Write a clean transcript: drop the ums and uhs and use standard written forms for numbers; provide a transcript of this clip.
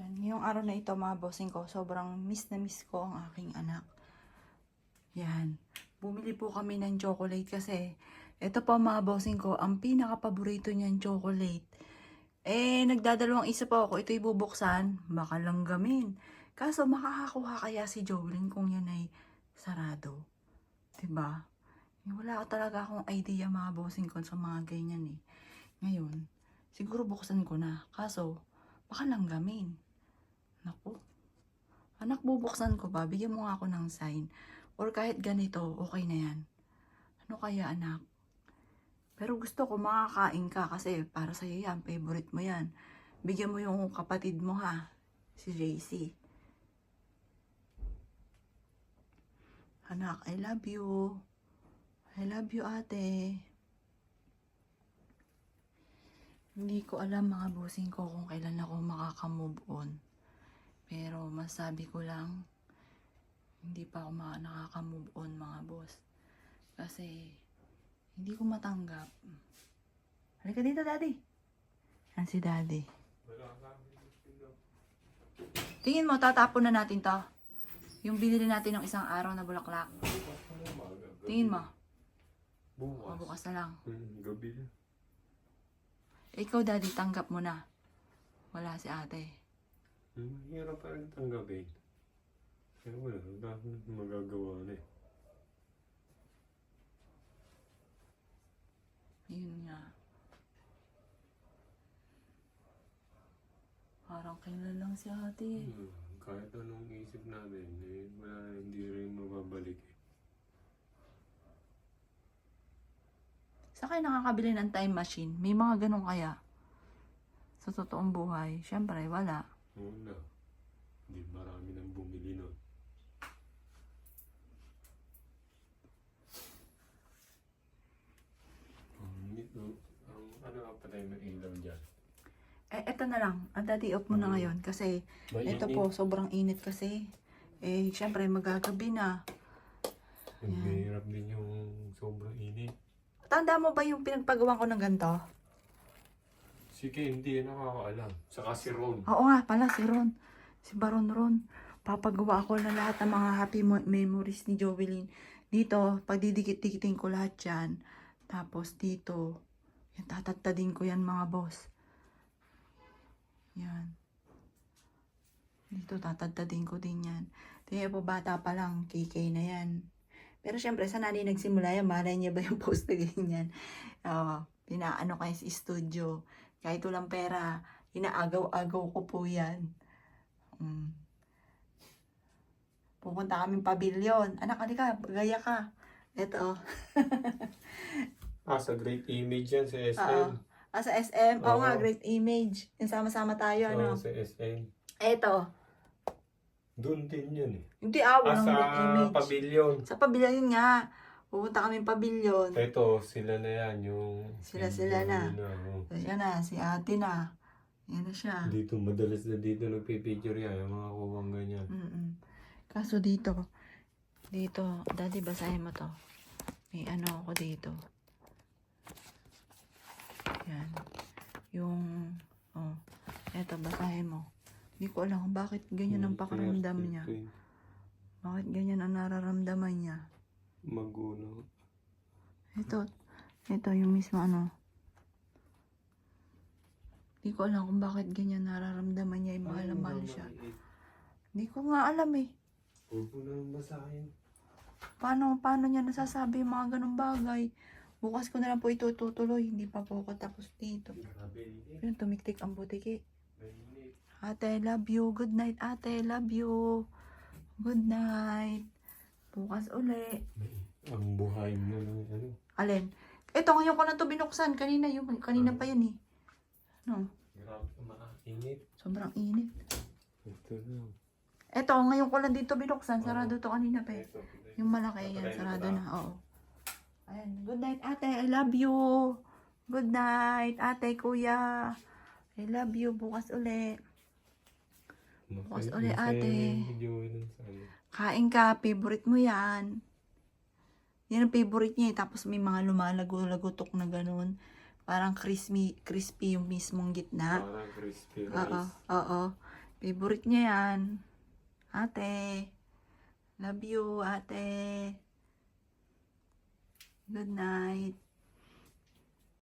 Yan, ngayong araw na ito mga bossing ko, sobrang miss na miss ko ang aking anak. Yan, bumili po kami ng chocolate kasi ito po mga bossing ko, ang pinaka-paborito niyang chocolate. Nagdadalawang isa po ako, ito ibubuksan, baka langgamin. Kaso makakakuha kaya si Jolene kung yan ay sarado. Diba? Wala talaga akong idea mga bossing ko sa mga ganyan eh. Ngayon, siguro buksan ko na. Kaso, baka langgamin. Naku. Anak, bubuksan ko ba? Bigyan mo nga ako ng sign. Or kahit ganito, okay na yan. Ano kaya anak? Pero gusto ko makakain ka kasi para sa'yo yan. Favorite mo yan. Bigyan mo yung kapatid mo ha. Si JC. Anak, I love you. I love you ate. Hindi ko alam mga bossing ko kung kailan ako makaka-move on. Pero masabi ko lang, hindi pa ako nakaka-move on mga boss. Kasi, hindi ko matanggap. Halika dito, daddy. Yan si daddy. Tingin mo, tatapon na natin to. Yung binili natin ng isang araw na bulaklak. Tingin mo. Bukas. Bukas na lang. Gabi na. Ikaw, daddy, tanggap mo na. Wala si ate. Hirap pa rin tanggapin. Kaya wala, dahil magagawa na eh. Yun nga. Parang kailan lang si ate. Kahit anong isip natin, eh, wala, hindi rin mababalik eh. Sa kayo nakakabili ng time machine? May mga ganun kaya? Sa totoong buhay? Siyempre, wala. Wala. Hindi marami nang bumili nun. Ang ano ka pa tayo may ilaw dyan? Eto na lang. Daddy, off mo na ngayon. Kasi, ito po, sobrang init kasi. Siyempre, magagabi na. Mahirap din yung sobrang init. Tanda mo ba yung pinagpagawa ko ng ganito? Sige, hindi nakakaalam. Saka si Ron. Oo nga, pala, si Ron. Si Baron Ron. Papagawa ako ng lahat ng mga happy memories ni Jovelyn. Dito, pagdidikit-dikitin ko lahat yan. Tapos dito, yan, tatatadin ko yan mga boss. Yan. Dito, tatatadin ko din yan. Tingnan po, bata pa lang, KK na yan. Pero syempre, sa nanay nagsimula yan, malay niya ba yung post na ganyan? Pinaano kayo sa studio. Kahit walang pera, inaagaw-agaw ko po yan. Pupunta kaming pabilyon. Anak, halika, gaya ka. Ito. Sa Great Image yan, sa SM. Oo. Sa SM. Oo nga, Oo. Great Image. Yung sama-sama tayo, ano? Sa SM. Ito. Doon din yun eh. Hindi, walang Sa Great Image. Pavilion. Sa pabilyon yun nga. Pupunta kaming pabilyon. Ito, sila na yan. Yung Sila na. oh. Yan na, si ate na. Yan na siya. Dito, madalas na dito nagpipicture yan. Yung mga kuwang ganyan. Kaso dito, daddy, basahin mo to. May ano ako dito. Yan. Yung, eto, basahin mo. Hindi ko alam kung bakit ganyan ang pakiramdam niya. Bakit ganyan ang nararamdaman niya. Magulo. Ito yung mismo ano. Hindi ko alam kung bakit ganyan nararamdaman niya. Yung mahal na mahal siya. Hindi ko nga alam eh. Huwag mo na basahin. Paano niya nasasabi yung mga ganong bagay? Bukas ko na lang po ito tutuloy. Hindi pa po ako tapos dito. Grabe. Pero tumiktik ang butiki. Mainit. Ate, love you. Good night, ate. Love you. Good night. Bukas uli. Ang buhay mo lang ano. Alin? Ito, ngayon ko na to binuksan. Kanina pa yan eh. No? Grabe, mainit. Sobrang init. Ito lang. Ito, ngayon ko lang dito binuksan. Sarado to kanina pa eh. Ito. Yung malaki yan, sarado na. Oo. Ayan. Good night, ate. I love you. Good night, ate, kuya. I love you. Bukas uli. Bukas uli, ate. Kain ka. Favorite mo yan. Yan ang favorite niya eh. Tapos may mga lumalago-lagutok na ganun. Parang crispy yung mismong gitna. Parang crispy Oo. rice. Oo. Favorite niya yan. Ate. Love you, ate. Good night.